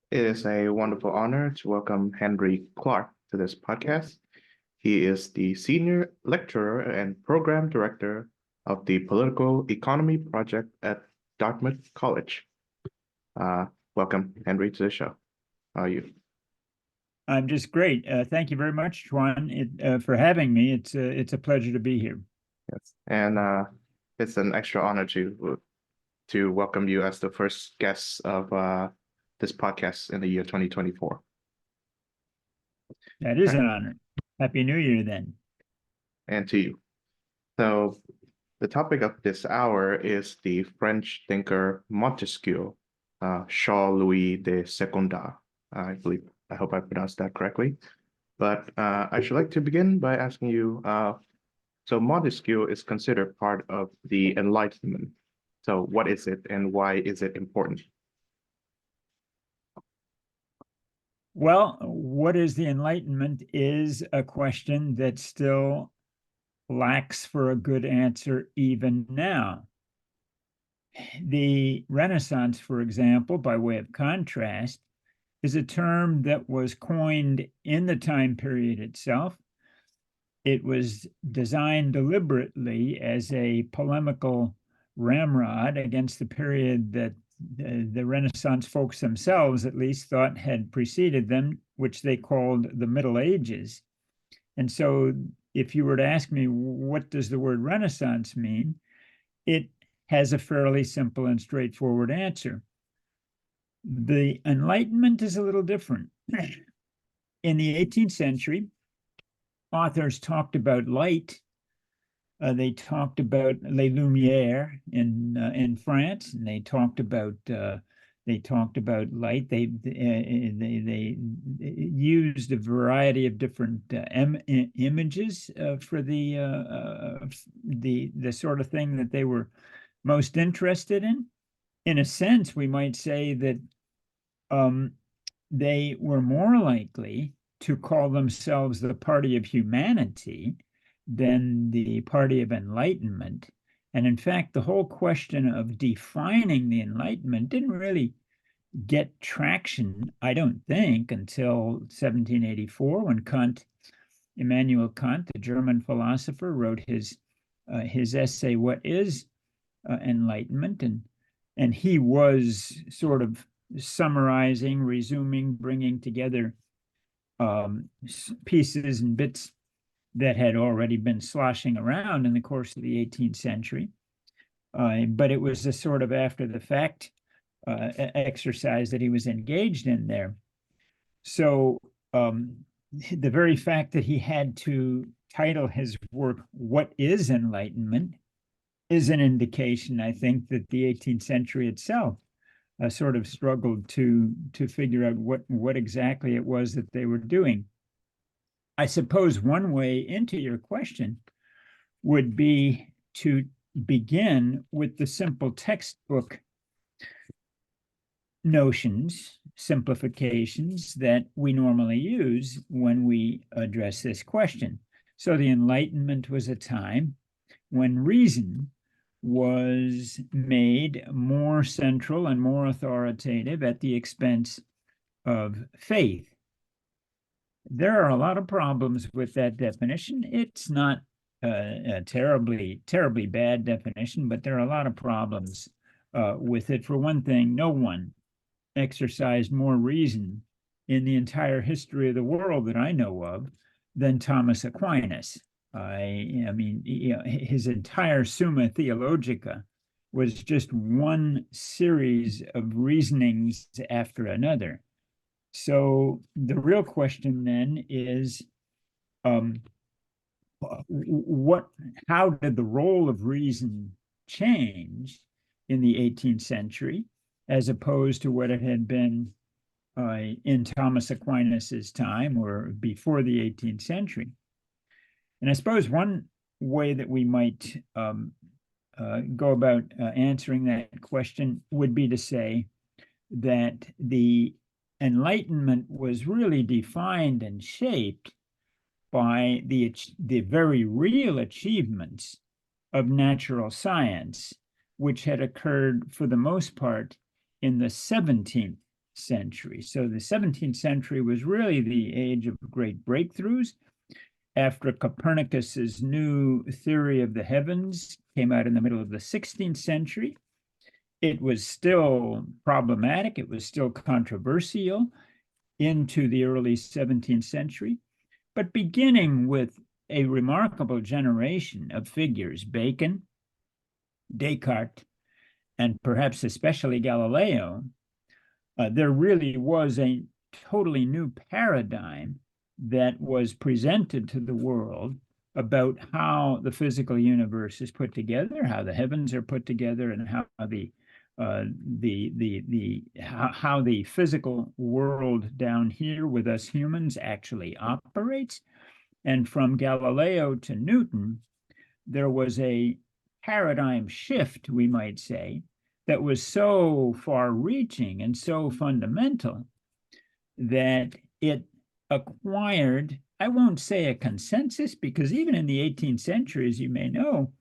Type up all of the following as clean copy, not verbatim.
It is a wonderful honor to welcome Henry Clark to this podcast. He is the Senior Lecturer and Program Director of the Political Economy Project at Dartmouth College. Uh, Welcome, Henry, to the show. How are you? I'm just great. Thank you very much, Juan, for having me. It's a pleasure to be here. Yes. And it's an extra honor to welcome you as the first guest of this podcast in the year 2024. That is Right. an honor. Happy New Year, then. And to you. So the topic of this hour is the French thinker Montesquieu, Charles-Louis de Secondat. I hope I pronounced that correctly. But I should like to begin by asking you, so Montesquieu is considered part of the Enlightenment. So what is it and why is it important? Well, what is the Enlightenment is a question that still lacks for a good answer even now. The Renaissance, for example, by way of contrast, is a term that was coined in the time period itself. It was designed deliberately as a polemical ramrod against the period that the Renaissance folks themselves, at least, thought had preceded them, which they called the Middle Ages. And so, if you were to ask me, what does the word Renaissance mean? It has a fairly simple and straightforward answer. The Enlightenment is a little different. In the 18th century, authors talked about light. They talked about les Lumières in France, and they talked about light. They used a variety of different images for the sort of thing that they were most interested in. In a sense, we might say that they were more likely to call themselves the party of humanity than the party of enlightenment. And in fact, the whole question of defining the Enlightenment didn't really get traction, I don't think, until 1784 when Immanuel Kant, the German philosopher, wrote his essay, What is Enlightenment? And he was sort of summarizing, resuming, bringing together pieces and bits that had already been sloshing around in the course of the 18th century. But it was a sort of after the fact exercise that he was engaged in there. So the very fact that he had to title his work, What is Enlightenment, is an indication, I think, that the 18th century itself sort of struggled to figure out what exactly it was that they were doing. I suppose one way into your question would be to begin with the simple textbook notions, simplifications that we normally use when we address this question. So the Enlightenment was a time when reason was made more central and more authoritative at the expense of faith. There are a lot of problems with that definition. It's not a terribly bad definition, but there are a lot of problems with it. For one thing, no one exercised more reason in the entire history of the world that I know of than Thomas Aquinas. I mean, his entire Summa Theologica was just one series of reasonings after another. So the real question then is, how did the role of reason change in the 18th century as opposed to what it had been in Thomas Aquinas's time or before the 18th century? And I suppose one way that we might go about answering that question would be to say that the Enlightenment was really defined and shaped by the very real achievements of natural science, which had occurred for the most part in the 17th century. So the 17th century was really the age of great breakthroughs. After Copernicus's new theory of the heavens came out in the middle of the 16th century, it was still problematic. It was still controversial into the early 17th century. But beginning with a remarkable generation of figures, Bacon, Descartes, and perhaps especially Galileo, there really was a totally new paradigm that was presented to the world about how the physical universe is put together, how the heavens are put together, and how how the physical world down here with us humans actually operates. And from Galileo to Newton, there was a paradigm shift, we might say, that was so far-reaching and so fundamental that it acquired, I won't say a consensus, because even in the 18th century, as you may know,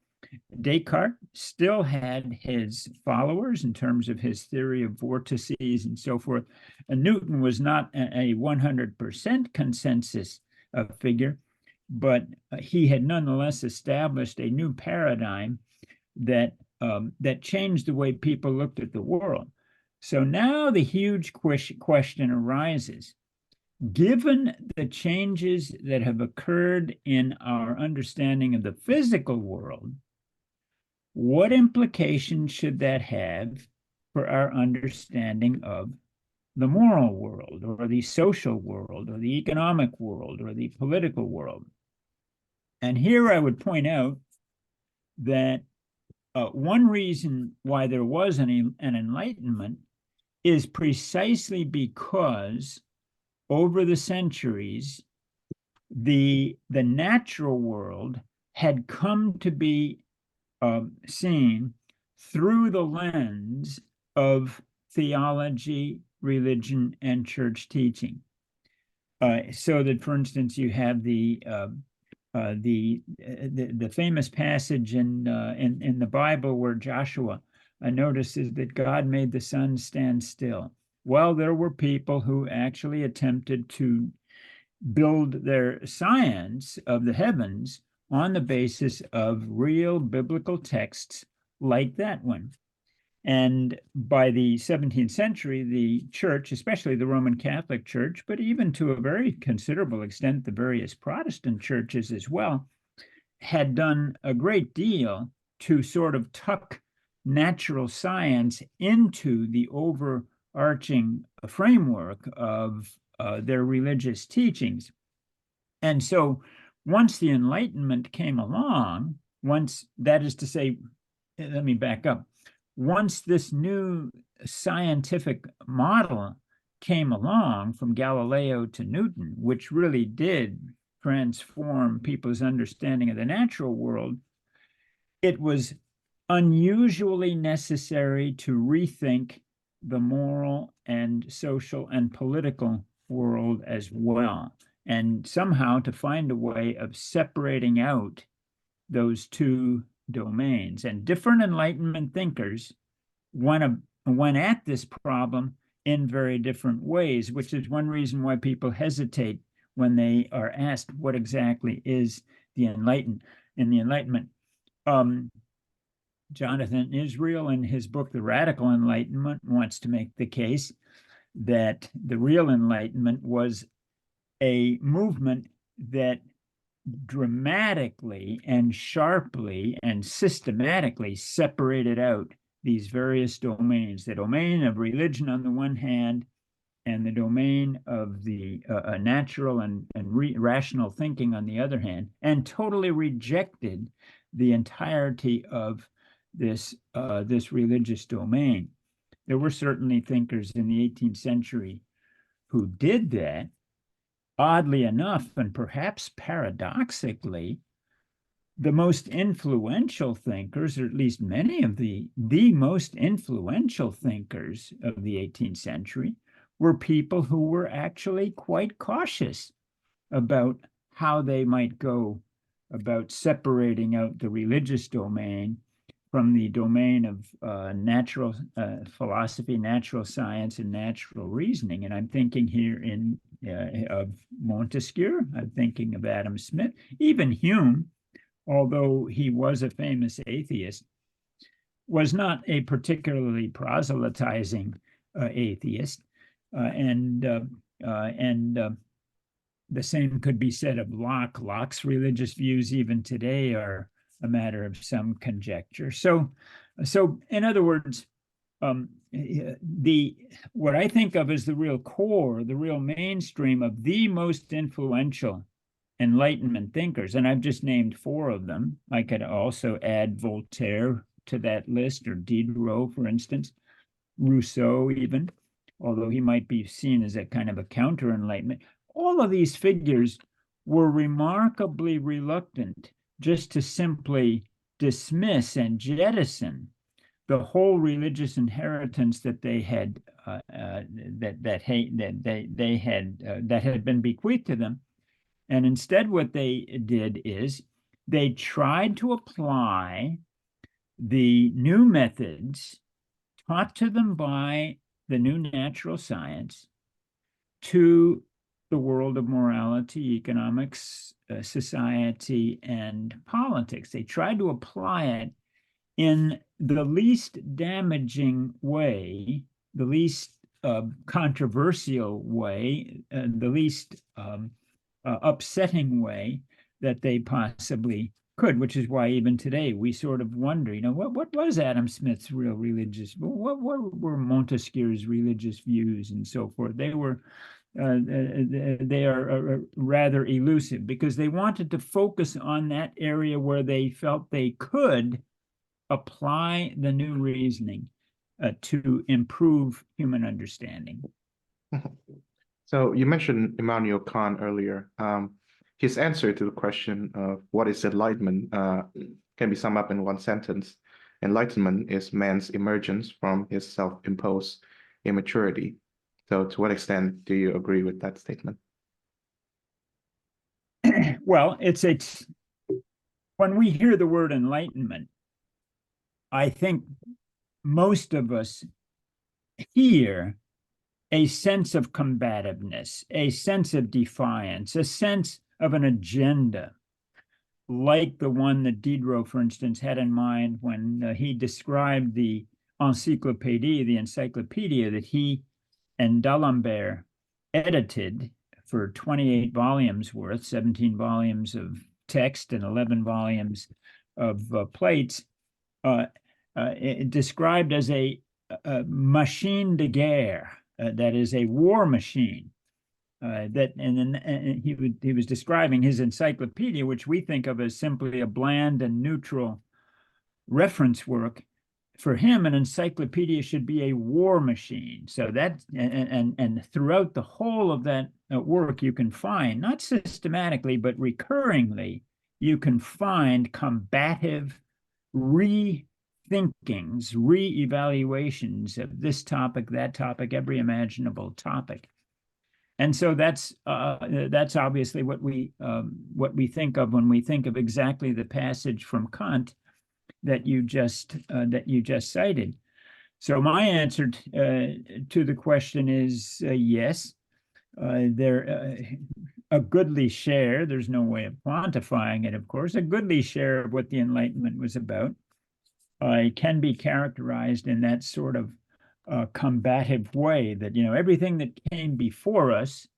Descartes still had his followers in terms of his theory of vortices and so forth. And Newton was not a 100% consensus figure, but he had nonetheless established a new paradigm that that changed the way people looked at the world. So now the huge question arises. Given the changes that have occurred in our understanding of the physical world, what implications should that have for our understanding of the moral world, or the social world, or the economic world, or the political world? And here I would point out that one reason why there was an enlightenment is precisely because over the centuries, the natural world had come to be seen through the lens of theology, religion, and church teaching. So that, for instance, you have the famous passage in the Bible where Joshua notices that God made the sun stand still. Well, there were people who actually attempted to build their science of the heavens on the basis of real biblical texts like that one. And by the 17th century, the church, especially the Roman Catholic Church, but even to a very considerable extent, the various Protestant churches as well, had done a great deal to sort of tuck natural science into the overarching framework of their religious teachings. And so once the Enlightenment came along, that is to say, let me back up. Once this new scientific model came along from Galileo to Newton, which really did transform people's understanding of the natural world, it was unusually necessary to rethink the moral and social and political world as well, and somehow to find a way of separating out those two domains. And different Enlightenment thinkers went at this problem in very different ways, which is one reason why people hesitate when they are asked what exactly is the Enlightenment. Jonathan Israel, in his book, The Radical Enlightenment, wants to make the case that the real Enlightenment was a movement that dramatically and sharply and systematically separated out these various domains, the domain of religion on the one hand, and the domain of the natural and rational thinking on the other hand, and totally rejected the entirety of this religious domain. There were certainly thinkers in the 18th century who did that. Oddly enough, and perhaps paradoxically, the most influential thinkers, or at least many of the most influential thinkers of the 18th century, were people who were actually quite cautious about how they might go about separating out the religious domain from the domain of natural philosophy, natural science, and natural reasoning. And I'm thinking here of Montesquieu. I'm thinking of Adam Smith, even Hume, although he was a famous atheist, was not a particularly proselytizing atheist, and the same could be said of Locke. Locke's religious views even today are a matter of some conjecture. So in other words, what I think of as the real core, the real mainstream of the most influential Enlightenment thinkers, and I've just named 4 of them. I could also add Voltaire to that list, or Diderot, for instance, Rousseau even, although he might be seen as a kind of a counter-Enlightenment. All of these figures were remarkably reluctant just to simply dismiss and jettison the whole religious inheritance that they had that had been bequeathed to them. And instead, what they did is they tried to apply the new methods taught to them by the new natural science to the world of morality, economics, society, and politics. They tried to apply it in the least damaging way, the least controversial way, the least upsetting way that they possibly could, which is why even today we sort of wonder, what was Adam Smith's real religious, what were Montesquieu's religious views and so forth? They are rather elusive because they wanted to focus on that area where they felt they could apply the new reasoning to improve human understanding. So you mentioned Immanuel Kant earlier. His answer to the question of what is enlightenment can be summed up in one sentence. Enlightenment is man's emergence from his self-imposed immaturity. So to what extent do you agree with that statement? Well, when we hear the word enlightenment, I think most of us hear a sense of combativeness, a sense of defiance, a sense of an agenda, like the one that Diderot, for instance, had in mind when he described the encyclopedia that he and D'Alembert edited for 28 volumes worth, 17 volumes of text and 11 volumes of plates, described as a machine de guerre, that is a war machine. He was describing his encyclopedia, which we think of as simply a bland and neutral reference work. For him, an encyclopedia should be a war machine. So that, and throughout the whole of that work, you can find, not systematically, but recurringly, you can find combative rethinkings, re-evaluations of this topic, that topic, every imaginable topic. And so that's obviously what we think of when we think of exactly the passage from Kant that you just cited. So my answer to the question is yes. A goodly share, there's no way of quantifying it, of course, a goodly share of what the Enlightenment was about can be characterized in that sort of combative way, that everything that came before us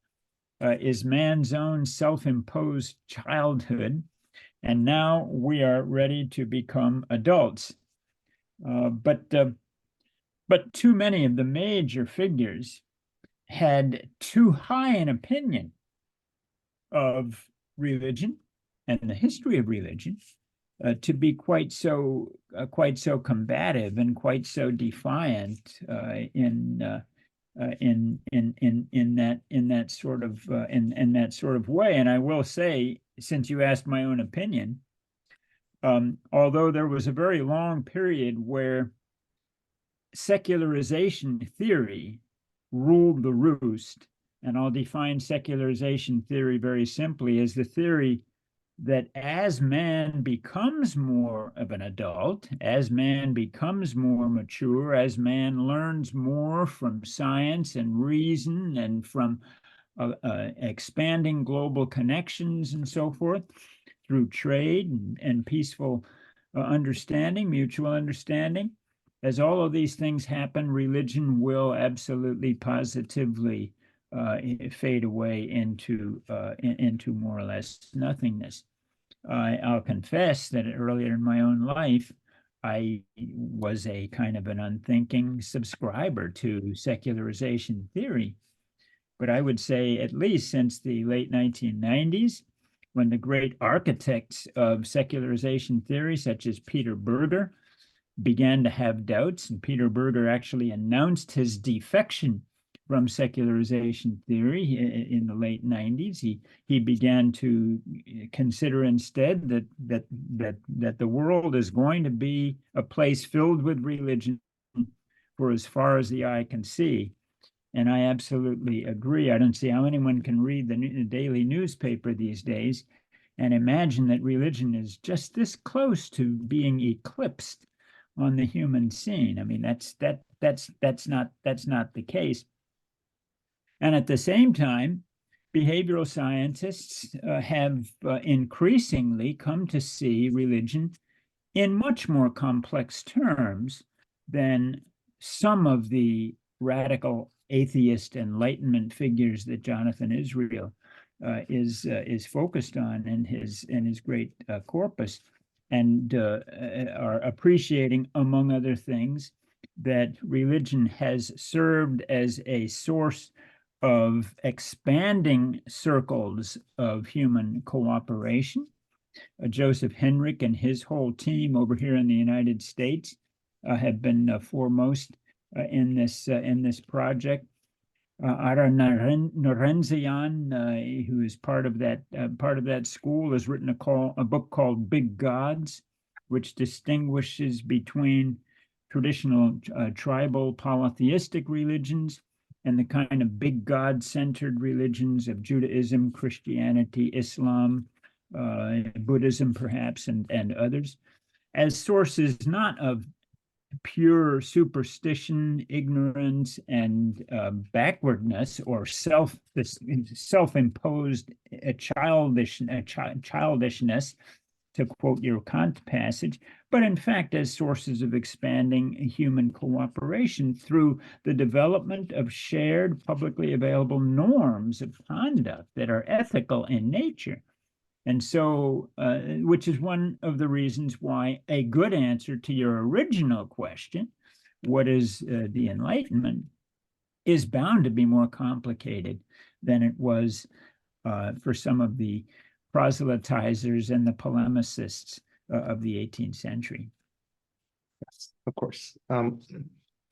is man's own self-imposed childhood, and now we are ready to become adults. But too many of the major figures had too high an opinion of religion and the history of religion to be quite so combative and quite so defiant in that sort of way. And I will say, since you asked my own opinion, although there was a very long period where secularization theory ruled the roost, and I'll define secularization theory very simply as the theory that as man becomes more of an adult, as man becomes more mature, as man learns more from science and reason and from expanding global connections and so forth through trade and peaceful understanding, mutual understanding, as all of these things happen, religion will absolutely positively fade away into more or less nothingness. I'll confess that earlier in my own life, I was a kind of an unthinking subscriber to secularization theory. But I would say at least since the late 1990s, when the great architects of secularization theory, such as Peter Berger, began to have doubts, and Peter Berger actually announced his defection from secularization theory in the late 90s. He began to consider instead that the world is going to be a place filled with religion for as far as the eye can see. And I absolutely agree. I don't see how anyone can read the daily newspaper these days and imagine that religion is just this close to being eclipsed on the human scene. I mean, that's not the case. And at the same time, behavioral scientists have increasingly come to see religion in much more complex terms than some of the radical atheist enlightenment figures that Jonathan Israel is focused on in his great corpus, and are appreciating, among other things, that religion has served as a source of expanding circles of human cooperation. Joseph Henrich and his whole team over here in the United States have been foremost in this project. Ara Norenzian, who is part of that school, has written a book called Big Gods, which distinguishes between traditional tribal polytheistic religions and the kind of big God-centered religions of Judaism, Christianity, Islam, Buddhism, perhaps, and others, as sources not of pure superstition, ignorance, and backwardness, or self-imposed childishness, to quote your Kant passage, but in fact as sources of expanding human cooperation through the development of shared publicly available norms of conduct that are ethical in nature. And so, which is one of the reasons why a good answer to your original question, what is the Enlightenment, is bound to be more complicated than it was for some of the proselytizers and the polemicists of the 18th century. Yes, of course. From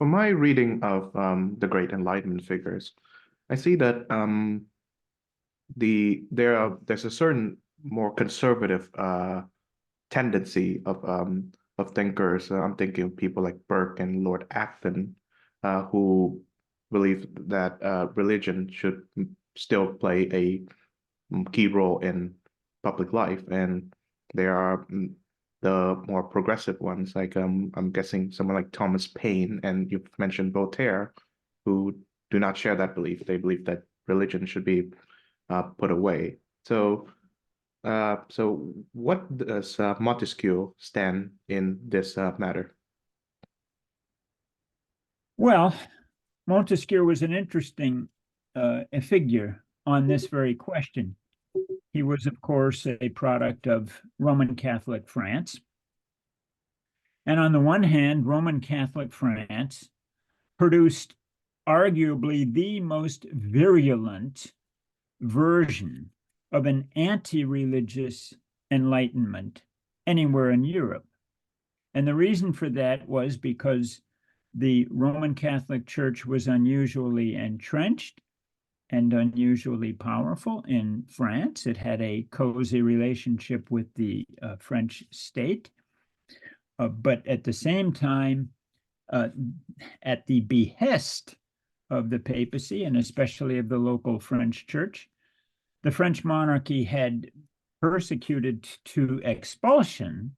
my reading of the great Enlightenment figures, I see that there's a certain more conservative tendency of thinkers. I'm thinking of people like Burke and Lord Acton, who believe that religion should still play a key role in public life, and there are the more progressive ones, like I'm guessing someone like Thomas Paine, and you've mentioned Voltaire, who do not share that belief. They believe that religion should be put away. So, so what does Montesquieu stand in this matter? Well, Montesquieu was an interesting figure on this very question. He was, of course, a product of Roman Catholic France. And on the one hand, Roman Catholic France produced arguably the most virulent version of an anti-religious Enlightenment anywhere in Europe. And the reason for that was because the Roman Catholic Church was unusually entrenched and unusually powerful in France. It had a cozy relationship with the French state. But at the same time, at the behest of the papacy, and especially of the local French church, the French monarchy had persecuted to expulsion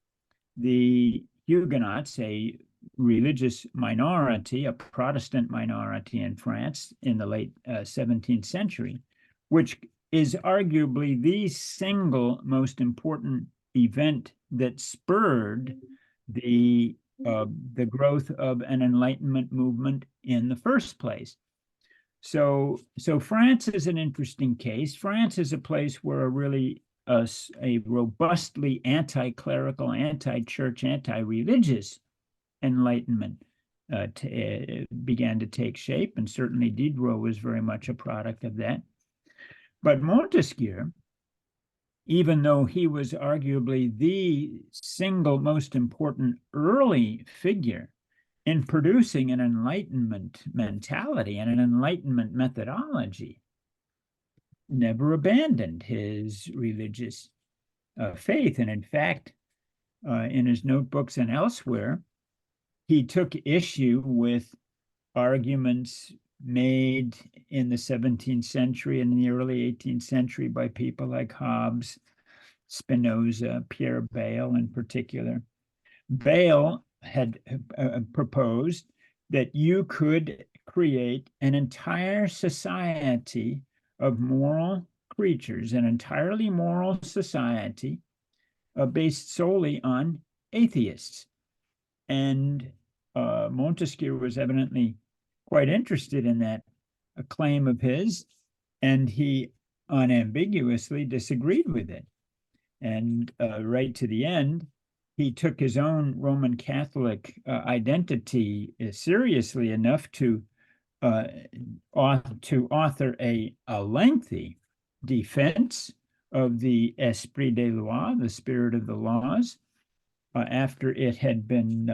the Huguenots, a religious minority, a Protestant minority in France in the late 17th century, which is arguably the single most important event that spurred the growth of an Enlightenment movement in the first place. So France is an interesting case. France is a place where a robustly anti-clerical, anti-church, anti-religious Enlightenment began to take shape, and certainly Diderot was very much a product of that. But Montesquieu, even though he was arguably the single most important early figure in producing an Enlightenment mentality and an Enlightenment methodology, never abandoned his religious faith. And in fact, in his notebooks and elsewhere, he took issue with arguments made in the 17th century and in the early 18th century by people like Hobbes, Spinoza, Pierre Bayle in particular. Bayle had proposed that you could create an entire society of moral creatures, an entirely moral society based solely on atheists. And Montesquieu was evidently quite interested in that claim of his, and he unambiguously disagreed with it. And right to the end, he took his own Roman Catholic identity seriously enough to author a lengthy defense of the esprit des lois, the spirit of the laws, after it had been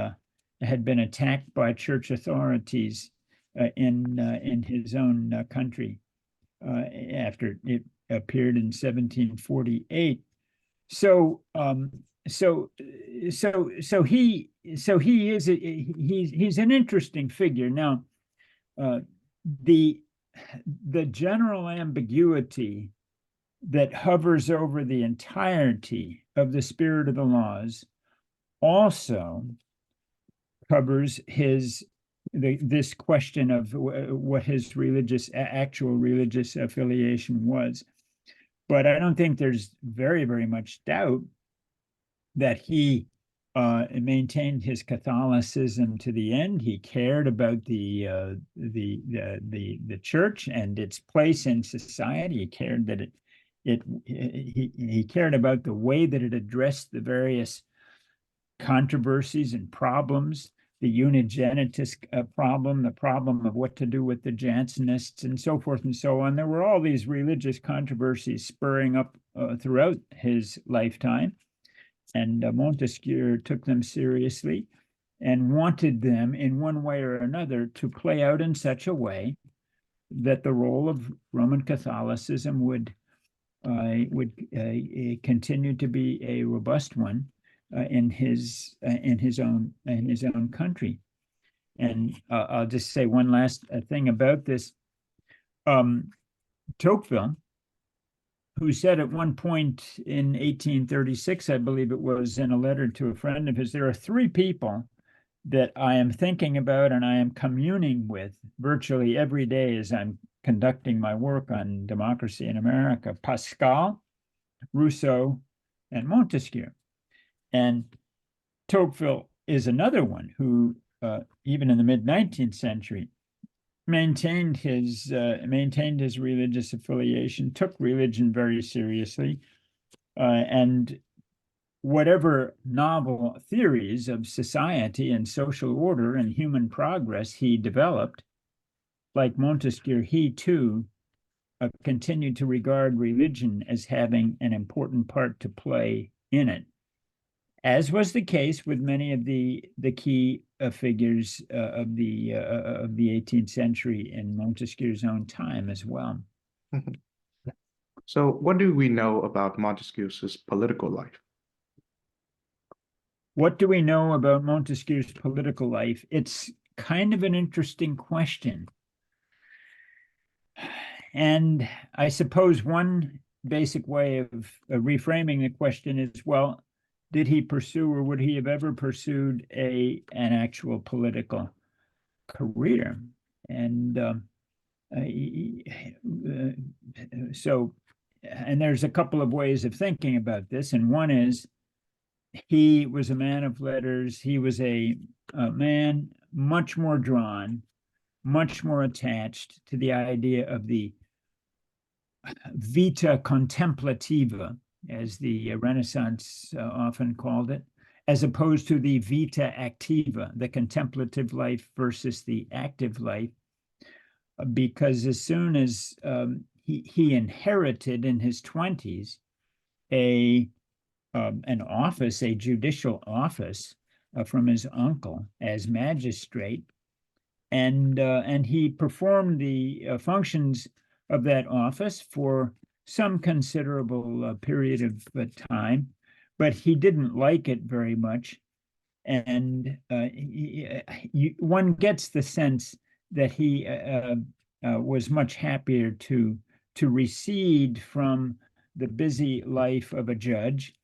attacked by church authorities in his own country after it appeared in 1748. So he's an interesting figure. Now, the general ambiguity that hovers over the entirety of the spirit of the laws also covers this question of what his actual religious affiliation was. But I don't think there's very, very much doubt that he maintained his Catholicism to the end. He cared about the church and its place in society. He cared that he cared about the way that it addressed the various controversies and problems, the unigenetist problem, the problem of what to do with the Jansenists, and so forth and so on. There were all these religious controversies spurring up throughout his lifetime, and Montesquieu took them seriously and wanted them in one way or another to play out in such a way that the role of Roman Catholicism would continue to be a robust one in his own country. And I'll just say one last thing about this. Tocqueville, who said at one point in 1836, I believe it was, in a letter to a friend of his, there are three people that I am thinking about and I am communing with virtually every day as I'm conducting my work on democracy in America: Pascal, Rousseau, and Montesquieu. And Tocqueville is another one who, even in the mid-19th century, maintained his religious affiliation, took religion very seriously, and whatever novel theories of society and social order and human progress he developed, like Montesquieu, he too continued to regard religion as having an important part to play in it, as was the case with many of the key figures of the 18th century in Montesquieu's own time as well. So what do we know about Montesquieu's political life? What do we know about Montesquieu's political life? It's kind of an interesting question. And I suppose one basic way of reframing the question is, well, did he pursue or would he have ever pursued an actual political career? And so, and there's a couple of ways of thinking about this. And one is he was a man of letters. He was a man much more drawn, much more attached to the idea of the vita contemplativa, as the Renaissance often called it, as opposed to the vita activa, the contemplative life versus the active life. Because as soon as he inherited in his 20s an office, a judicial office, from his uncle as magistrate, and he performed the functions of that office for some considerable period of time, but he didn't like it very much. And one gets the sense that he was much happier to recede from the busy life of a judge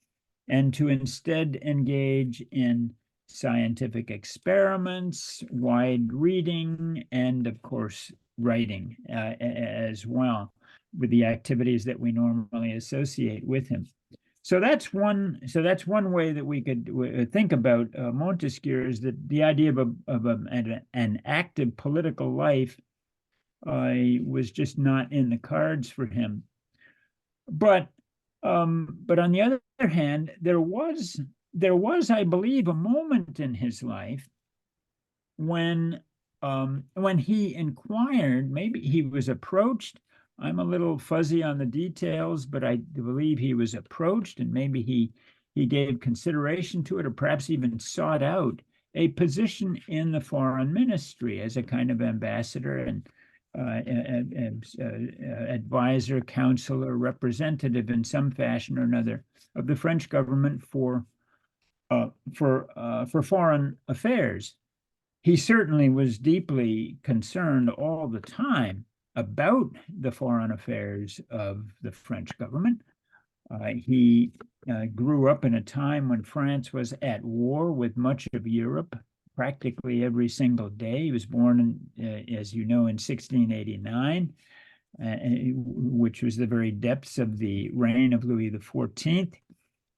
and to instead engage in scientific experiments, wide reading, and of course, writing as well, with the activities that we normally associate with him. So that's one way that we could think about Montesquieu, is that the idea of an active political life was just not in the cards for him. But on the other hand, there was, I believe, a moment in his life when he inquired, maybe he was approached. I'm a little fuzzy on the details, but I believe he was approached, and maybe he gave consideration to it, or perhaps even sought out a position in the foreign ministry as a kind of ambassador and advisor, counselor, representative in some fashion or another of the French government for foreign affairs. He certainly was deeply concerned all the time about the foreign affairs of the French government. He grew up in a time when France was at war with much of Europe practically every single day. He was born in, as you know, in 1689, which was the very depths of the reign of Louis XIV.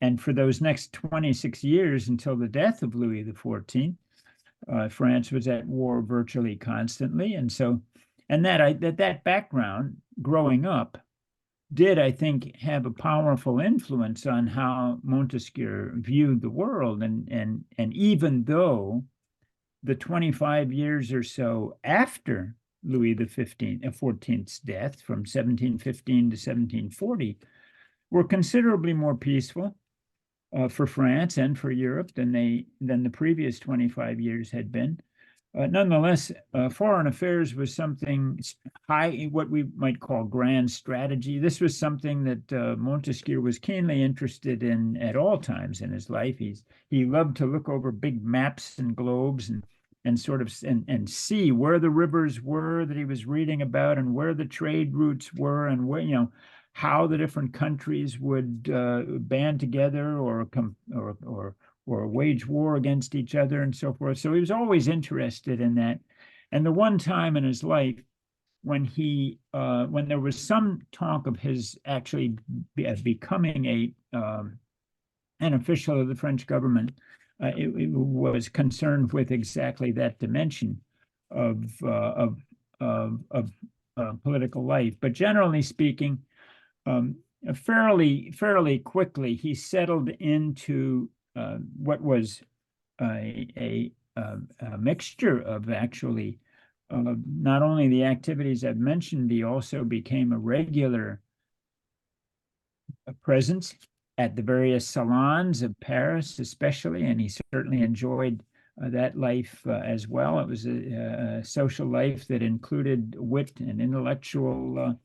And for those next 26 years until the death of Louis XIV, France was at war virtually constantly. And so, and that background growing up did, I think, have a powerful influence on how Montesquieu viewed the world. And even though the 25 years or so after Louis XIV's death, from 1715 to 1740, were considerably more peaceful for France and for Europe than the previous 25 years had been. Nonetheless, foreign affairs was something high, what we might call grand strategy. This was something that Montesquieu was keenly interested in at all times in his life. He loved to look over big maps and globes and sort of and see where the rivers were that he was reading about, and where the trade routes were, and where, how the different countries would band together or wage war against each other and so forth. So he was always interested in that. And the one time in his life when when there was some talk of his actually becoming an official of the French government, it was concerned with exactly that dimension of political life. But generally speaking, fairly quickly, he settled into what was a mixture of actually not only the activities I've mentioned. He also became a regular presence at the various salons of Paris, especially, and he certainly enjoyed that life as well. It was a social life that included wit and intellectual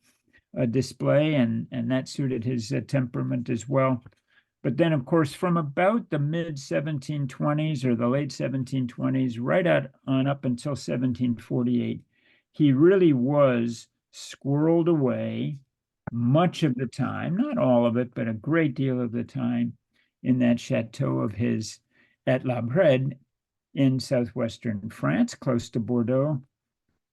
display, and that suited his temperament as well. But then, of course, from about the mid-1720s or the late 1720s, right on up until 1748, he really was squirreled away much of the time, not all of it, but a great deal of the time, in that chateau of his at La Brede in southwestern France, close to Bordeaux,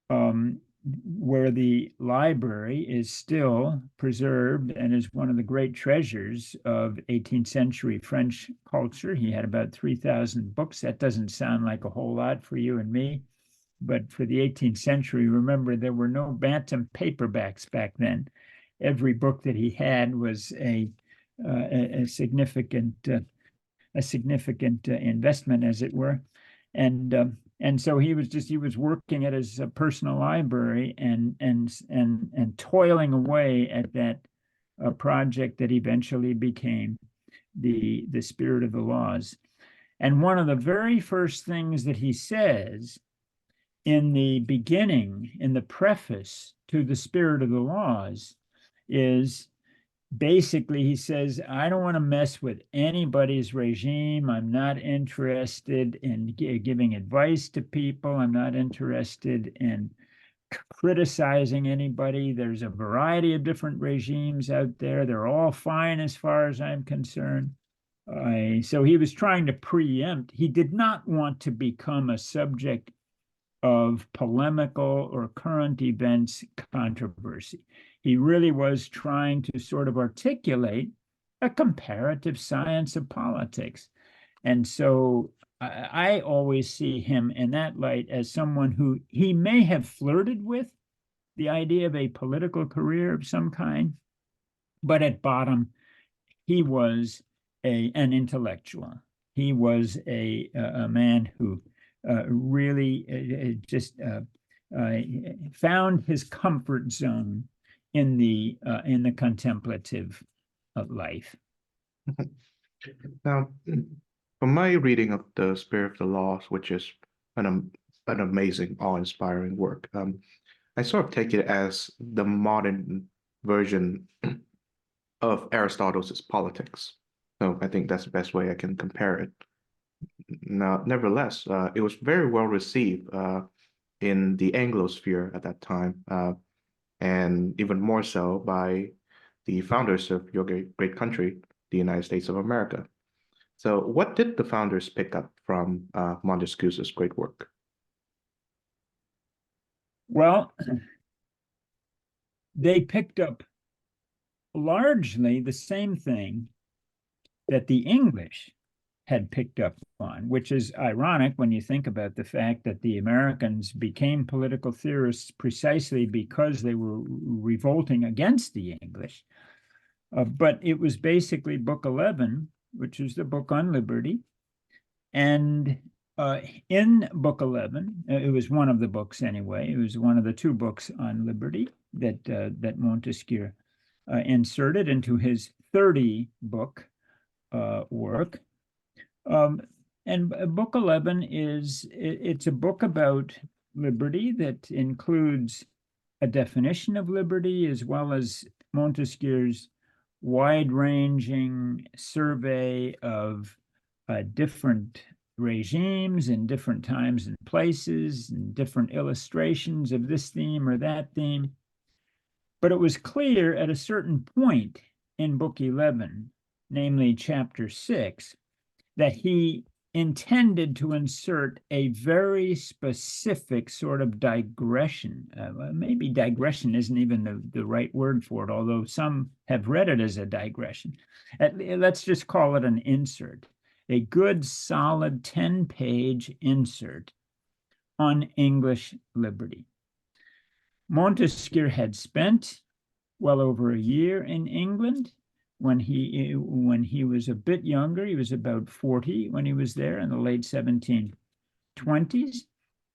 where the library is still preserved and is one of the great treasures of 18th century French culture. He had about 3,000 books. That doesn't sound like a whole lot for you and me, but for the 18th century, remember, there were no Bantam paperbacks back then. Every book that he had was a significant investment, as it were, and so he was working at his personal library and toiling away at that project that eventually became the Spirit of the Laws. And one of the very first things that he says in the beginning, in the preface to the Spirit of the Laws, is basically, he says, I don't want to mess with anybody's regime. I'm not interested in giving advice to people. I'm not interested in criticizing anybody. There's a variety of different regimes out there. They're all fine as far as I'm concerned. So he was trying to preempt. He did not want to become a subject of polemical or current events controversy. He really was trying to sort of articulate a comparative science of politics. And so I always see him in that light as someone who he may have flirted with the idea of a political career of some kind, but at bottom, he was an intellectual. He was a man who really just found his comfort zone in the contemplative life. Now, from my reading of the Spirit of the Laws, which is an amazing, awe-inspiring work, I sort of take it as the modern version of Aristotle's Politics. So I think that's the best way I can compare it. Now, nevertheless, it was very well received in the Anglosphere at that time, and even more so by the founders of your great country, the United States of America. So what did the founders pick up from Montesquieu's great work? Well, they picked up largely the same thing that the English had picked up on, which is ironic when you think about the fact that the Americans became political theorists precisely because they were revolting against the English. But it was basically Book 11, which is the book on liberty. And in Book 11, it was one of the books anyway, it was one of the two books on liberty that Montesquieu inserted into his 30 book work. And Book 11 it's a book about liberty that includes a definition of liberty, as well as Montesquieu's wide-ranging survey of different regimes in different times and places, and different illustrations of this theme or that theme. But it was clear at a certain point in Book 11, namely chapter 6, that he intended to insert a very specific sort of digression. Maybe digression isn't even the right word for it, although some have read it as a digression. Let's just call it an insert, a good solid 10-page insert on English liberty. Montesquieu had spent well over a year in England. When he was a bit younger, he was about 40 when he was there in the late 1720s,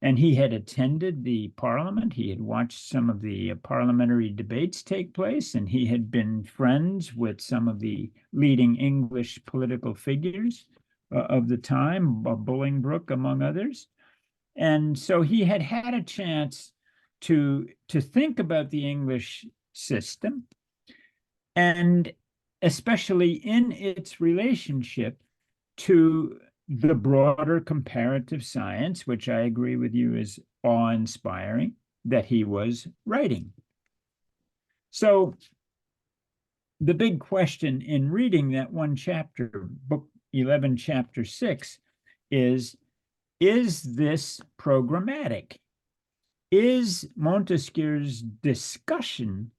and he had attended the Parliament. He had watched some of the parliamentary debates take place, and he had been friends with some of the leading English political figures of the time, Bolingbroke among others. And so he had had a chance to think about the English system, and especially in its relationship to the broader comparative science, which I agree with you is awe-inspiring, that he was writing. So the big question in reading that one chapter, book 11, chapter 6, is this programmatic? Is Montesquieu's discussion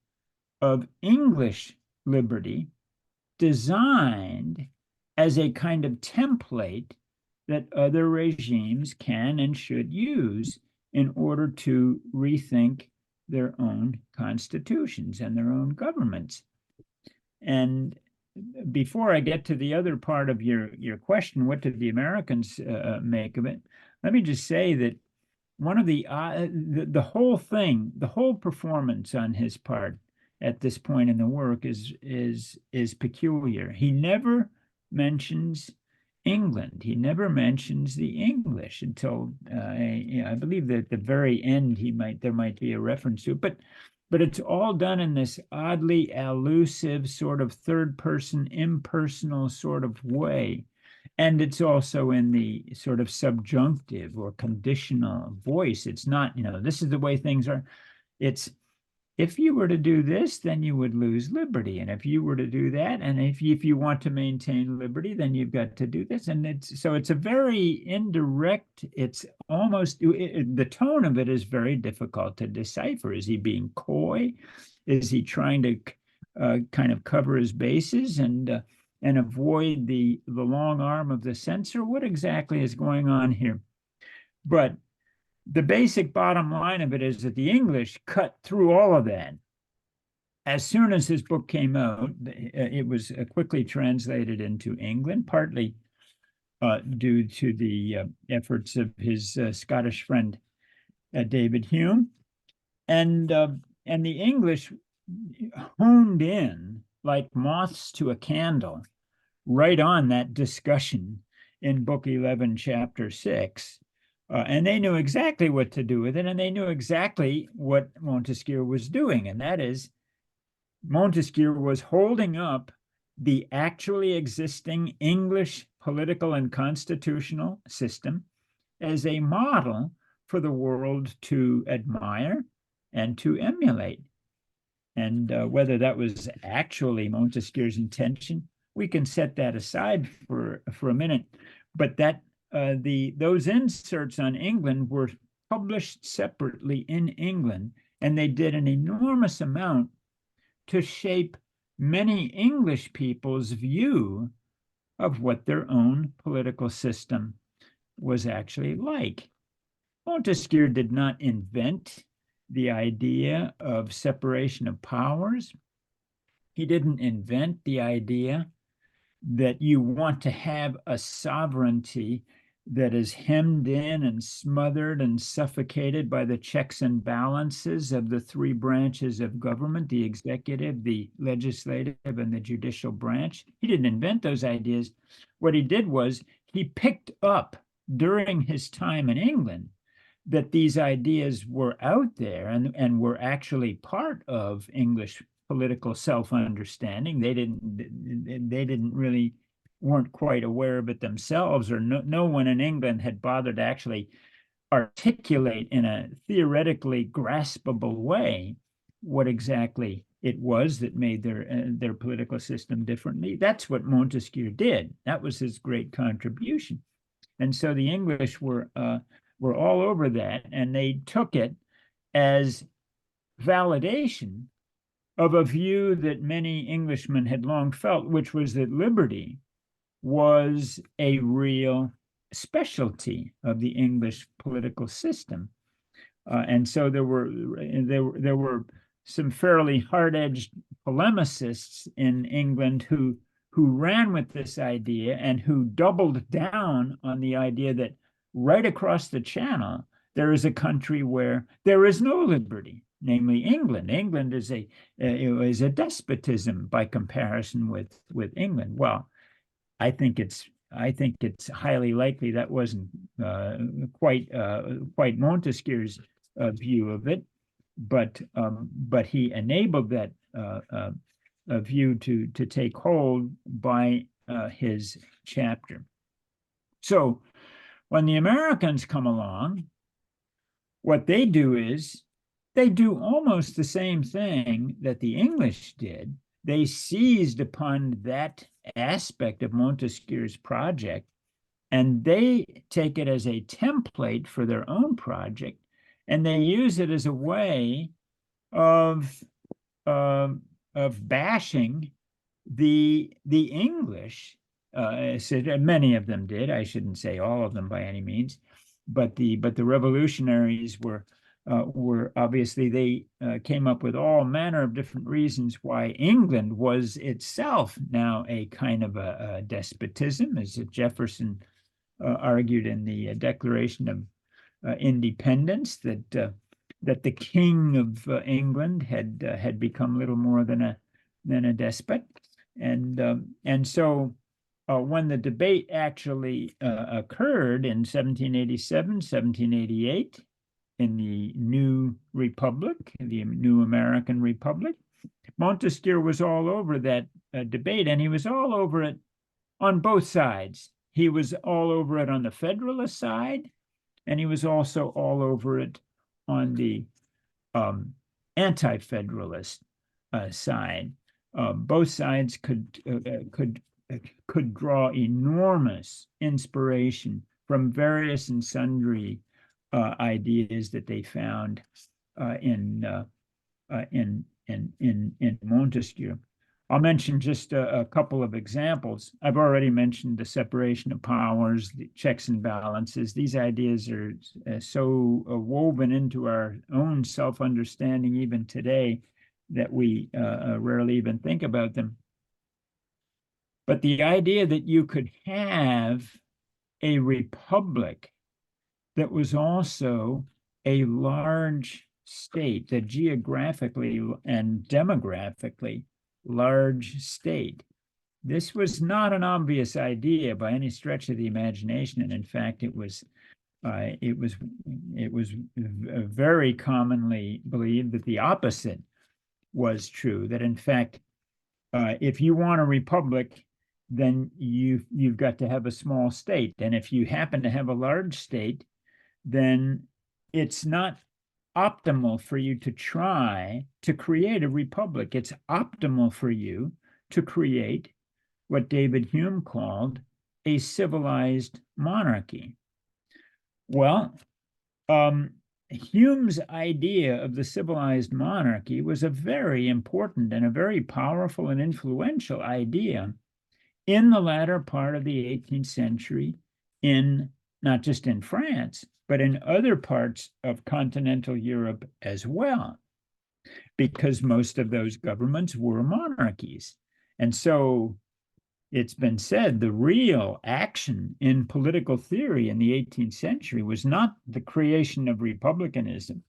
of English liberty designed as a kind of template that other regimes can and should use in order to rethink their own constitutions and their own governments? And before I get to the other part of your question, what did the Americans make of it? Let me just say that one of the whole thing, the whole performance on his part at this point in the work is peculiar. He never mentions England. He never mentions the English until I believe that at the very end there might be a reference to it, but it's all done in this oddly elusive sort of third person impersonal sort of way. And it's also in the sort of subjunctive or conditional voice. It's not, this is the way things are. It's, if you were to do this, then you would lose liberty. And if you were to do that, and if you want to maintain liberty, then you've got to do this. And it's a very indirect, it's almost, the tone of it is very difficult to decipher. Is he being coy? Is he trying to kind of cover his bases and avoid the long arm of the censor? What exactly is going on here? But the basic bottom line of it is that the English cut through all of that. As soon as his book came out, it was quickly translated into England, partly due to the efforts of his Scottish friend, David Hume. And the English honed in like moths to a candle right on that discussion in book 11, chapter 6. And they knew exactly what to do with it, and they knew exactly what Montesquieu was doing, and that is Montesquieu was holding up the actually existing English political and constitutional system as a model for the world to admire and to emulate. And whether that was actually Montesquieu's intention, we can set that aside for a minute. But that those inserts on England were published separately in England, and they did an enormous amount to shape many English people's view of what their own political system was actually like. Montesquieu did not invent the idea of separation of powers. He didn't invent the idea that you want to have a sovereignty that is hemmed in and smothered and suffocated by the checks and balances of the three branches of government, the executive, the legislative, and the judicial branch. He didn't invent those ideas. What he did was he picked up during his time in England that these ideas were out there and were actually part of English political self-understanding. They didn't really weren't quite aware of it themselves, or no one in England had bothered to actually articulate in a theoretically graspable way what exactly it was that made their political system differently. That's what Montesquieu did. That was his great contribution. And so the English were all over that, and they took it as validation of a view that many Englishmen had long felt, which was that liberty was a real specialty of the English political system. And so there were some fairly hard-edged polemicists in England who ran with this idea and who doubled down on the idea that right across the channel, there is a country where there is no liberty, namely England. England is a despotism by comparison with England. Well, I think it's highly likely that wasn't quite Montesquieu's view of it, but he enabled that view to take hold by his chapter. So when the Americans come along, what they do is they do almost the same thing that the English did, they seized upon that aspect of Montesquieu's project, and they take it as a template for their own project, and they use it as a way of bashing the English. Many of them did. I shouldn't say all of them by any means, but the revolutionaries were obviously, they came up with all manner of different reasons why England was itself now a kind of a despotism, as Jefferson argued in the Declaration of Independence, that the King of England had become little more than a despot, and so when the debate actually occurred in 1787, 1788, in the new republic, the new American Republic, Montesquieu was all over that debate, and he was all over it on both sides. He was all over it on the Federalist side, and he was also all over it on the anti-Federalist side. Both sides could draw enormous inspiration from various and sundry ideas that they found in Montesquieu. I'll mention just a couple of examples. I've already mentioned the separation of powers, the checks and balances. These ideas are so woven into our own self-understanding even today that we rarely even think about them. But the idea that you could have a republic that was also a large state, that geographically and demographically large state. This was not an obvious idea by any stretch of the imagination, and in fact, it was very commonly believed that the opposite was true. That in fact, if you want a republic, then you've got to have a small state, and if you happen to have a large state, then it's not optimal for you to try to create a republic. It's optimal for you to create what David Hume called a civilized monarchy. Well, Hume's idea of the civilized monarchy was a very important and a very powerful and influential idea in the latter part of the 18th century, not just in France, but in other parts of continental Europe as well, because most of those governments were monarchies. And so it's been said the real action in political theory in the 18th century was not the creation of republicanism.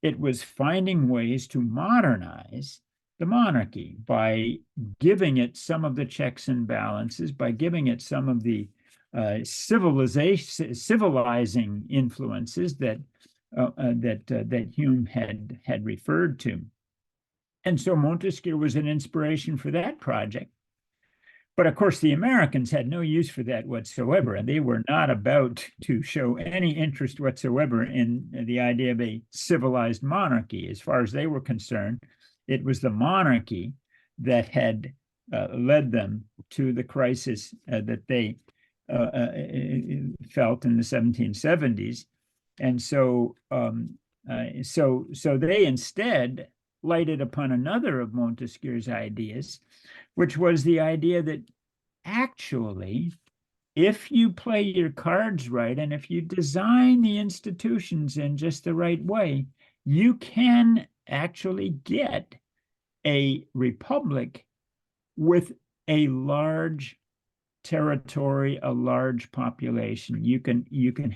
It was finding ways to modernize the monarchy by giving it some of the checks and balances, by giving it some of the civilizing influences that Hume had referred to. And so Montesquieu was an inspiration for that project. But of course, the Americans had no use for that whatsoever, and they were not about to show any interest whatsoever in the idea of a civilized monarchy. As far as they were concerned, it was the monarchy that had led them to the crisis that they felt in the 1770s. And so they instead lighted upon another of Montesquieu's ideas, which was the idea that actually, if you play your cards right, and if you design the institutions in just the right way, you can actually get a republic with a large territory, a large population. You can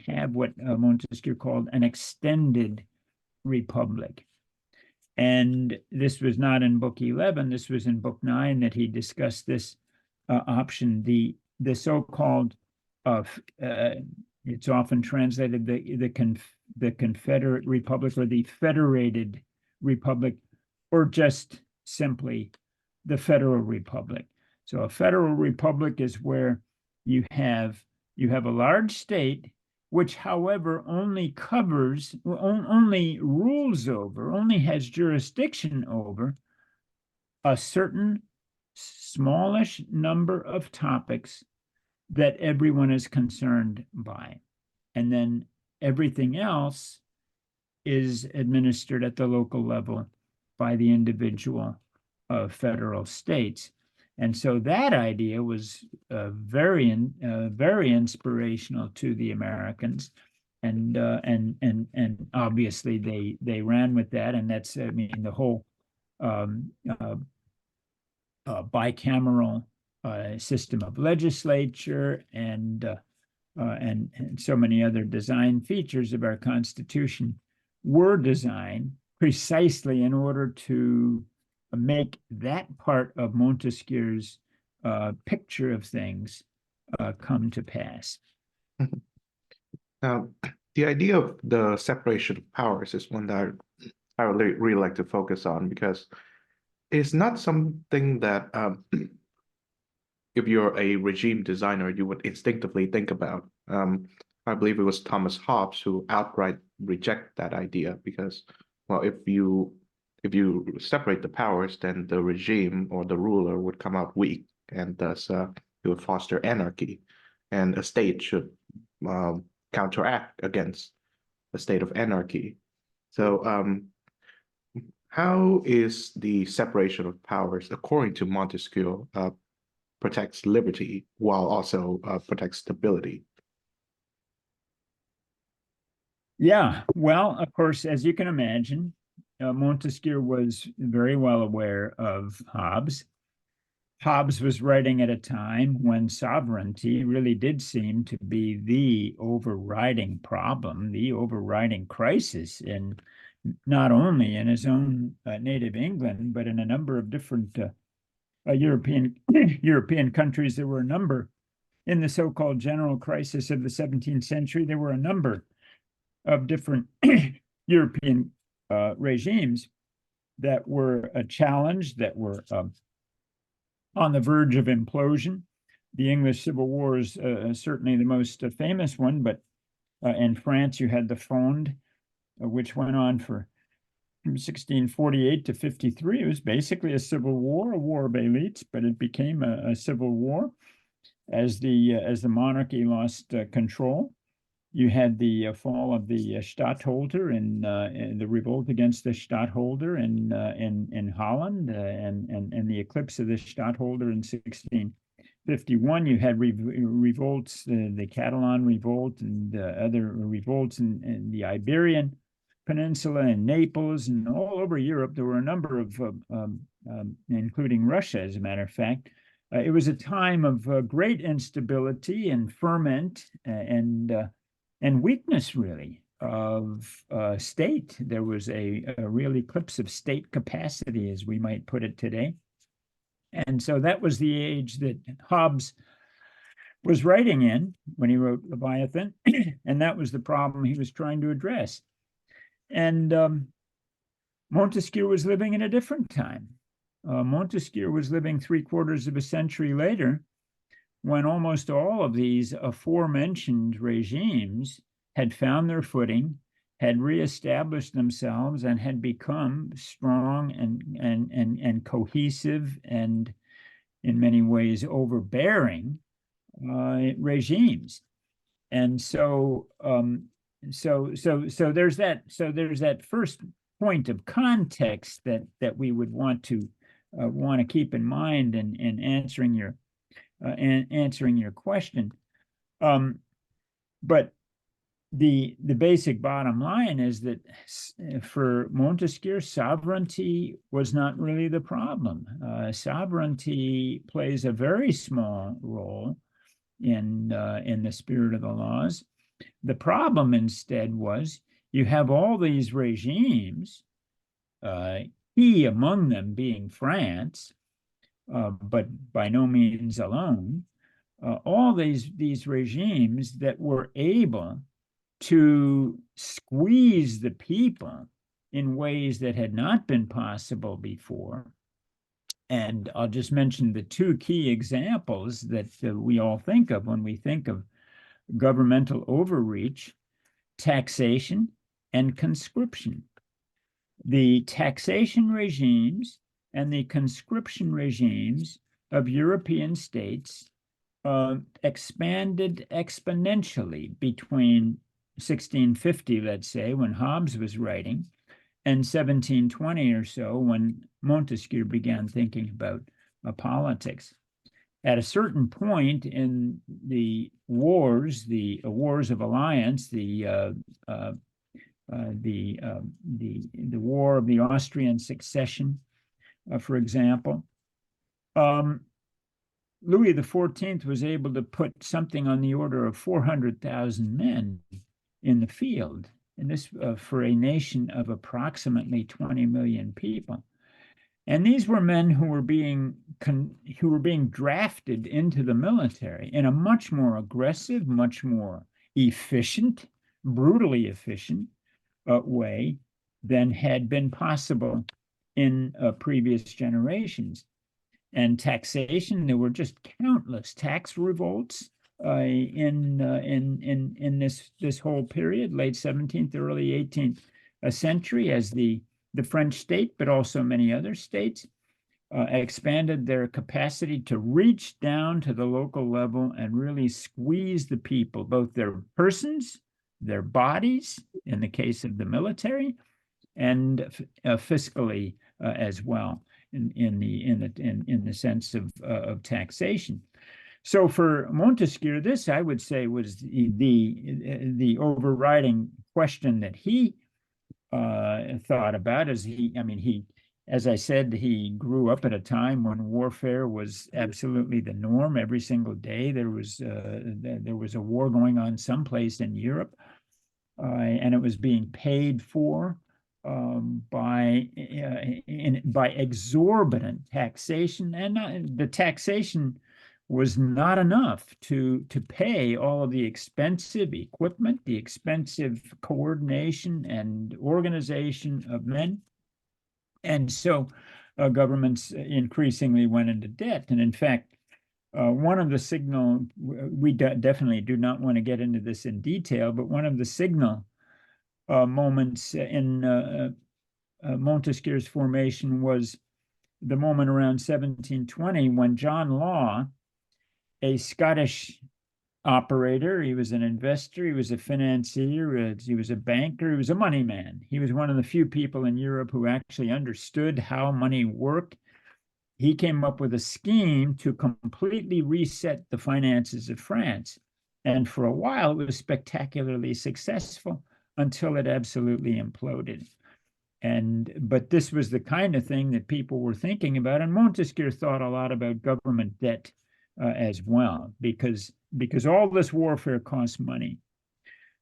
have what Montesquieu called an extended republic. And this was not in book 11, this was in book 9 that he discussed this option, the so-called, it's often translated the Confederate Republic or the Federated Republic, or just simply the Federal Republic. So a federal republic is where you have a large state, which, however, only rules over, only has jurisdiction over a certain smallish number of topics that everyone is concerned by. And then everything else is administered at the local level by the individual federal states. And so that idea was very inspirational to the Americans. And obviously they ran with that. And that's, I mean, the whole bicameral system of legislature and so many other design features of our Constitution were designed precisely in order to make that part of Montesquieu's picture of things come to pass. Now, the idea of the separation of powers is one that I would really like to focus on, because it's not something that if you're a regime designer, you would instinctively think about. I believe it was Thomas Hobbes who outright rejected that idea because, well, if you separate the powers, then the regime or the ruler would come out weak, and thus it would foster anarchy, and a state should counteract against a state of anarchy. So, how is the separation of powers, according to Montesquieu, protects liberty while also protects stability? Yeah, well, of course, as you can imagine, Montesquieu was very well aware of Hobbes. Hobbes was writing at a time when sovereignty really did seem to be the overriding problem, the overriding crisis, in not only in his own native England, but in a number of different European European countries. There were a number in the so-called general crisis of the 17th century. There were a number of different European regimes that were challenged, that were on the verge of implosion. The English Civil War is certainly the most famous one, but in France you had the Fronde, which went on from 1648 to 53. It was basically a civil war, a war of elites, but it became a civil war as the monarchy lost control. You had the fall of the Stadtholder and the revolt against the Stadtholder in Holland, and the eclipse of the Stadtholder in 1651. You had revolts, the Catalan revolt and other revolts in the Iberian Peninsula and Naples and all over Europe. There were a number of, including Russia, as a matter of fact. It was a time of great instability and ferment and weakness, really, of state. There was a real eclipse of state capacity, as we might put it today. And so that was the age that Hobbes was writing in when he wrote Leviathan, and that was the problem he was trying to address. And Montesquieu was living in a different time. Montesquieu was living 3/4 of a century later, when almost all of these aforementioned regimes had found their footing, had reestablished themselves, and had become strong and cohesive and, in many ways, overbearing regimes. And so there's that first point of context that we would want to keep in mind in answering your question. But the basic bottom line is that for Montesquieu, sovereignty was not really the problem. Sovereignty plays a very small role in the spirit of the laws. The problem instead was you have all these regimes, key among them being France, but by no means alone, all these regimes that were able to squeeze the people in ways that had not been possible before. And I'll just mention the two key examples that we all think of when we think of governmental overreach: taxation and conscription. The taxation regimes and the conscription regimes of European states expanded exponentially between 1650, let's say, when Hobbes was writing, and 1720 or so, when Montesquieu began thinking about politics. At a certain point in the wars of alliance, the War of the Austrian Succession, for example, Louis XIV was able to put something on the order of 400,000 men in the field, and this for a nation of approximately 20 million people. And these were men who were being drafted into the military in a much more aggressive, much more efficient, brutally efficient way than had been possible in previous generations. And taxation, there were just countless tax revolts in this whole period, late 17th, early 18th century, as the French state, but also many other states, expanded their capacity to reach down to the local level and really squeeze the people, both their persons, their bodies, in the case of the military, and fiscally as well, in the sense of taxation. So for Montesquieu, this, I would say, was the overriding question that he thought about. As I said, he grew up at a time when warfare was absolutely the norm. Every single day there was a war going on someplace in Europe, and it was being paid for by exorbitant taxation, and the taxation was not enough to pay all of the expensive equipment, the expensive coordination and organization of men. And so governments increasingly went into debt. And in fact, one of the signal, we definitely do not want to get into this in detail, but one of the signal moments in Montesquieu's formation was the moment around 1720 when John Law, a Scottish operator, he was an investor, he was a financier, he was a banker, he was a money man. He was one of the few people in Europe who actually understood how money worked. He came up with a scheme to completely reset the finances of France. And for a while, it was spectacularly successful until it absolutely imploded. But this was the kind of thing that people were thinking about. And Montesquieu thought a lot about government debt as well, because all this warfare costs money.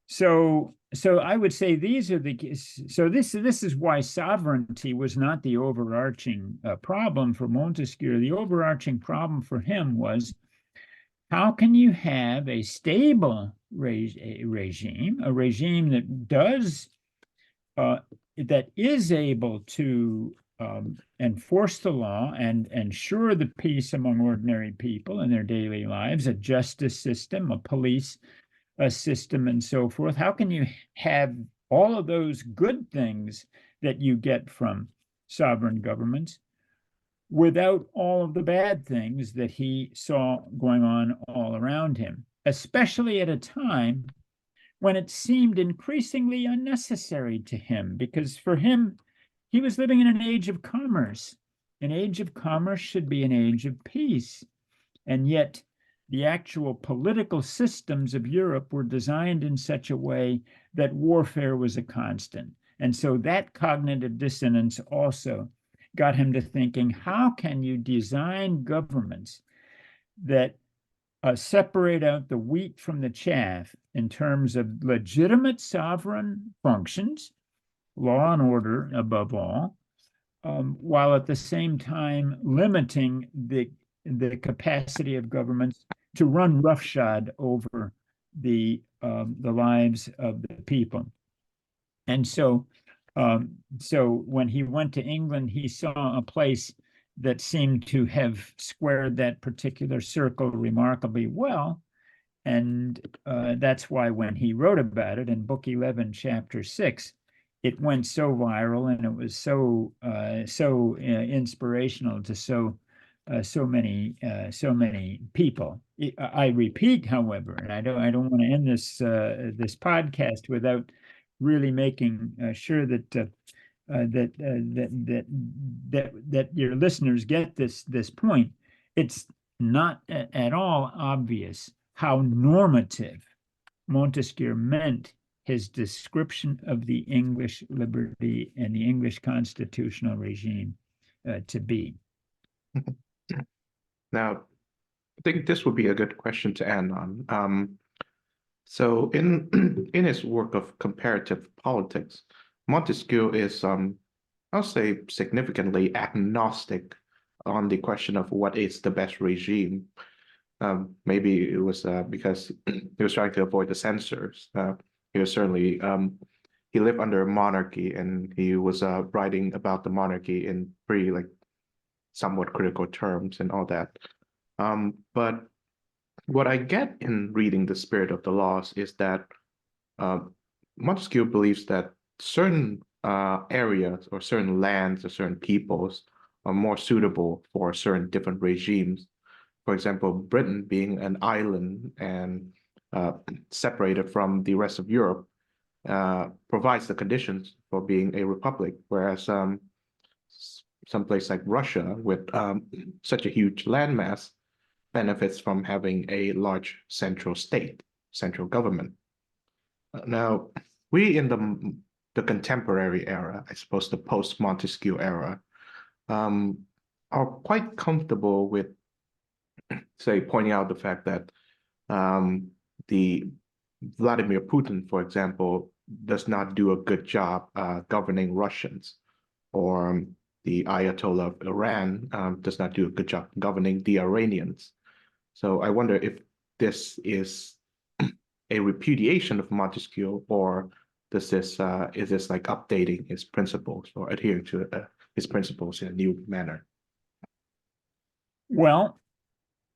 So I would say this is why sovereignty was not the overarching problem for Montesquieu. The overarching problem for him was, how can you have a stable regime, a regime that is able to enforce the law and ensure the peace among ordinary people in their daily lives, a justice system, a police system, and so forth? How can you have all of those good things that you get from sovereign governments without all of the bad things that he saw going on all around him, especially at a time when it seemed increasingly unnecessary to him? Because for him, he was living in an age of commerce. An age of commerce should be an age of peace. And yet, the actual political systems of Europe were designed in such a way that warfare was a constant. And so that cognitive dissonance also got him to thinking, how can you design governments that separate out the wheat from the chaff in terms of legitimate sovereign functions, law and order above all, while at the same time limiting the capacity of governments to run roughshod over the lives of the people. And so when he went to England, he saw a place that seemed to have squared that particular circle remarkably well. And that's why when he wrote about it in Book 11, Chapter 6, it went so viral and it was so inspirational to so many people. I repeat, however, and I don't want to end this podcast without really making sure that your listeners get this point. It's not at all obvious how normative Montesquieu meant his description of the English liberty and the English constitutional regime to be. Now, I think this would be a good question to end on. So in in his work of comparative politics, Montesquieu is, I'll say, significantly agnostic on the question of what is the best regime. Maybe it was because he was trying to avoid the censors. He was certainly he lived under a monarchy, and he was writing about the monarchy in pretty like somewhat critical terms and all that. But what I get in reading The Spirit of the Laws is that uh, Montesquieu believes that certain areas or certain lands or certain peoples are more suitable for certain different regimes. For example, Britain being an island and separated from the rest of Europe provides the conditions for being a republic, whereas some place like Russia with such a huge landmass benefits from having a large central state, central government. Now, we in the contemporary era, I suppose the post-Montesquieu era, are quite comfortable with, say, pointing out the fact that the Vladimir Putin, for example, does not do a good job governing Russians, or the Ayatollah of Iran does not do a good job governing the Iranians. So I wonder if this is a repudiation of Montesquieu, or is this like updating his principles or adhering to his principles in a new manner? Well,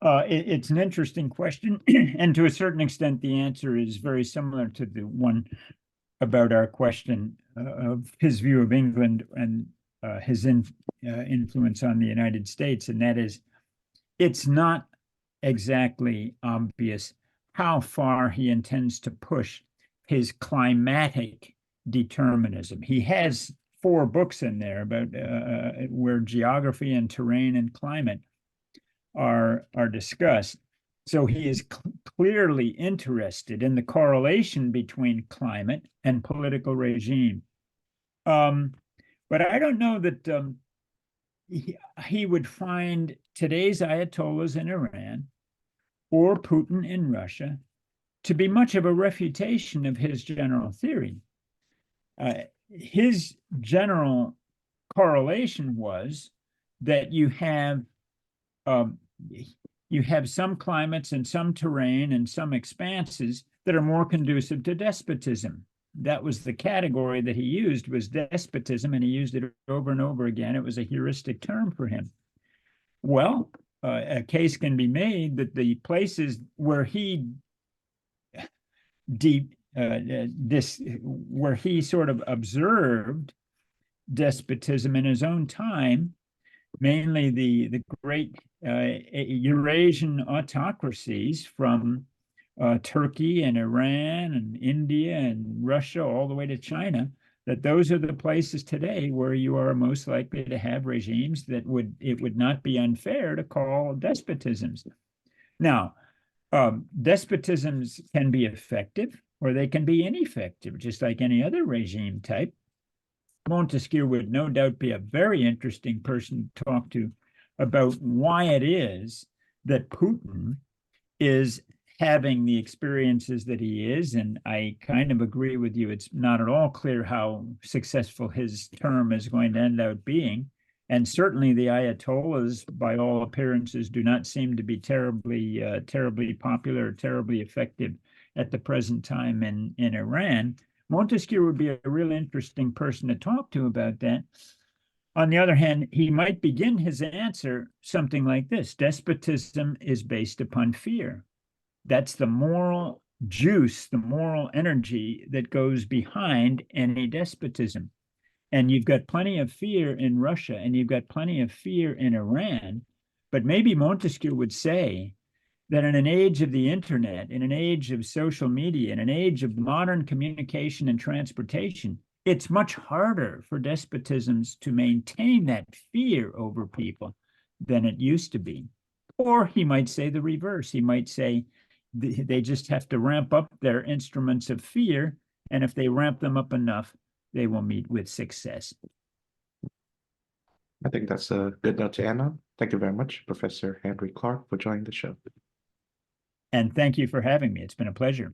it's an interesting question, and to a certain extent, the answer is very similar to the one about our question of his view of England and his influence on the United States, and that is, it's not exactly obvious how far he intends to push his climatic determinism. He has 4 books in there about where geography and terrain and climate are discussed. So he is clearly interested in the correlation between climate and political regime. But I don't know that he would find today's Ayatollahs in Iran or Putin in Russia to be much of a refutation of his general theory. His general correlation was that you have some climates and some terrain and some expanses that are more conducive to despotism. That was the category that he used, was despotism, and he used it over and over again. It was a heuristic term for him. Well, a case can be made that the places where he where he sort of observed despotism in his own time, mainly the great Eurasian autocracies from Turkey and Iran and India and Russia all the way to China, that those are the places today where you are most likely to have regimes that it would not be unfair to call despotisms. Now, despotisms can be effective or they can be ineffective, just like any other regime type. Montesquieu would no doubt be a very interesting person to talk to about why it is that Putin is having the experiences that he is. And I kind of agree with you. It's not at all clear how successful his term is going to end up being. And certainly the Ayatollahs, by all appearances, do not seem to be terribly popular or terribly effective at the present time in Iran. Montesquieu would be a really interesting person to talk to about that. On the other hand, he might begin his answer something like this: despotism is based upon fear. That's the moral juice, the moral energy that goes behind any despotism. And you've got plenty of fear in Russia and you've got plenty of fear in Iran. But maybe Montesquieu would say that in an age of the internet, in an age of social media, in an age of modern communication and transportation, it's much harder for despotisms to maintain that fear over people than it used to be. Or he might say the reverse. He might say they just have to ramp up their instruments of fear. And if they ramp them up enough, they will meet with success. I think that's a good note to end on. Thank you very much, Professor Henry Clark, for joining the show. And thank you for having me. It's been a pleasure.